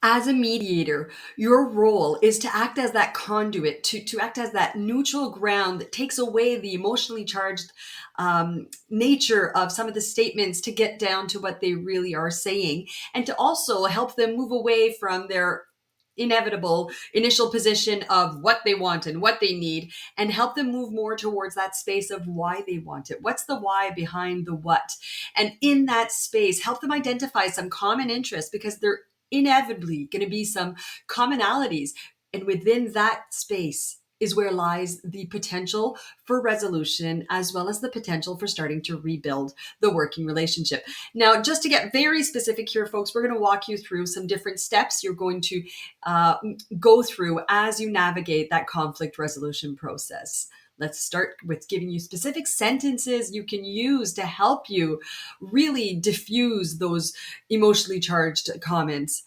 As a mediator, your role is to act as that conduit, to act as that neutral ground that takes away the emotionally charged nature of some of the statements to get down to what they really are saying, and to also help them move away from their inevitable initial position of what they want and what they need, and help them move more towards that space of why they want it. What's the why behind the what? And in that space, help them identify some common interests, because they're inevitably going to be some commonalities. And within that space is where lies the potential for resolution, as well as the potential for starting to rebuild the working relationship. Now, just to get very specific here, folks, we're going to walk you through some different steps you're going to uh, go through as you navigate that conflict resolution process. Let's start with giving you specific sentences you can use to help you really diffuse those emotionally charged comments.